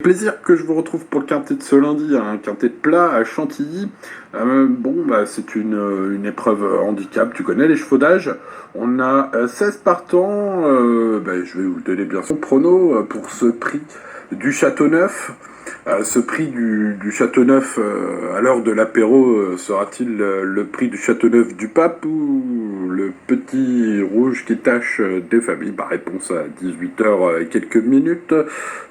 Plaisir que je vous retrouve pour le quintet de ce lundi, un quintet de plat à Chantilly. C'est une épreuve handicap, tu connais les chevaudages. On a 16 partants, je vais vous donner bien son prono pour ce prix du Châteauneuf. Ce prix du Châteauneuf, à l'heure de l'apéro, sera-t-il le prix du Châteauneuf du Pape ou le petit rouge qui tâche des familles? Réponse à 18h et quelques minutes,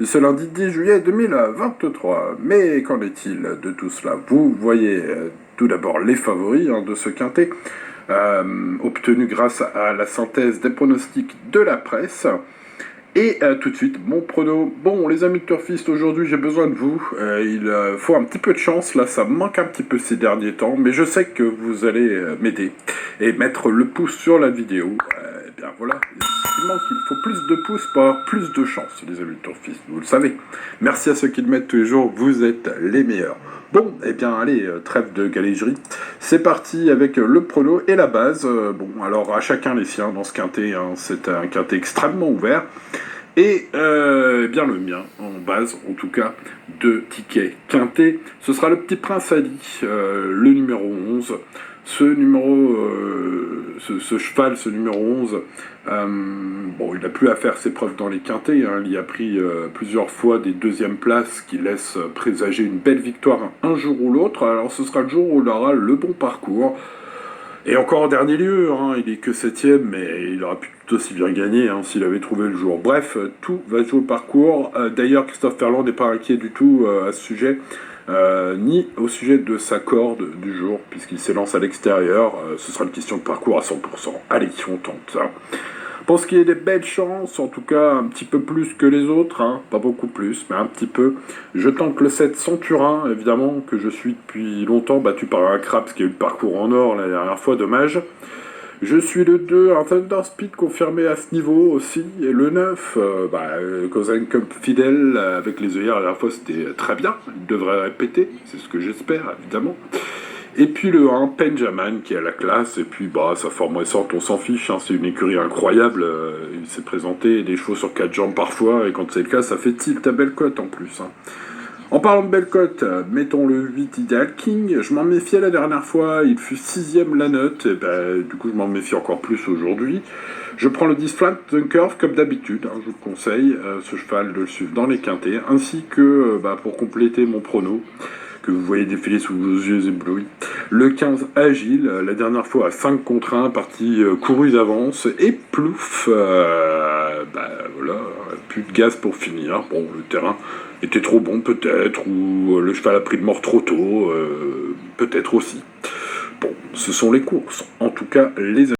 ce lundi 10 juillet 2023. Mais qu'en est-il de tout cela? Vous voyez tout d'abord les favoris de ce quintet, obtenus grâce à la synthèse des pronostics de la presse. Et tout de suite, mon prono. Bon, les amis de Turfiste, aujourd'hui j'ai besoin de vous. Il faut un petit peu de chance, là ça me manque un petit peu ces derniers temps, mais je sais que vous allez m'aider et mettre le pouce sur la vidéo. Voilà, il faut plus de pouces pour avoir plus de chance, les amis de Turfiste, vous le savez. Merci à ceux qui le mettent tous les jours, vous êtes les meilleurs. Bon, allez, trêve de galégerie. C'est parti avec le prono et la base. Alors à chacun les siens dans ce quintet, c'est un quintet extrêmement ouvert. Et le mien, en base, en tout cas, de tickets quintet, ce sera le Petit Prince Ali, le numéro 11. Ce cheval, ce numéro 11, il n'a plus à faire ses preuves dans les quintets. Il y a pris plusieurs fois des deuxièmes places qui laissent présager une belle victoire un jour ou l'autre. Alors ce sera le jour où il aura le bon parcours. Et encore en dernier lieu, il est que 7ème, mais il aurait pu tout aussi bien gagner s'il avait trouvé le jour. Bref, tout va jouer au parcours. D'ailleurs, Christophe Ferland n'est pas inquiet du tout à ce sujet, ni au sujet de sa corde du jour, puisqu'il s'élance à l'extérieur. Ce sera une question de parcours à 100%. Allez, on tente ça. Je pense qu'il y a des belles chances, en tout cas un petit peu plus que les autres, pas beaucoup plus, mais un petit peu. Je tente le 7 Centurin, évidemment, que je suis depuis longtemps, battu par un Craps qui a eu le parcours en or la dernière fois, dommage. Je suis le 2, un Thunder Speed confirmé à ce niveau aussi, et le 9, Cousin Cup fidèle avec les œillères la dernière fois, c'était très bien, il devrait répéter, c'est ce que j'espère, évidemment. Et puis le 1, Benjamin, qui a la classe, et puis sa forme récente, on s'en fiche, c'est une écurie incroyable, il s'est présenté des chevaux sur 4 jambes parfois, et quand c'est le cas, ça fait tilt à belle cote en plus. En parlant de belle cote, mettons le 8 Ideal King, je m'en méfiais la dernière fois, il fut 6ème la note, et du coup je m'en méfie encore plus aujourd'hui. Je prends le 10 Flat Curve comme d'habitude, je vous conseille ce cheval de le suivre dans les quintets, ainsi que pour compléter mon prono, que vous voyez défiler sous vos yeux éblouis. Le 15 Agile, la dernière fois à 5 contre 1, partie courue d'avance, et plouf, plus de gaz pour finir. Bon, le terrain était trop bon peut-être, ou le cheval a pris de mort trop tôt, peut-être aussi. Bon, ce sont les courses, en tout cas les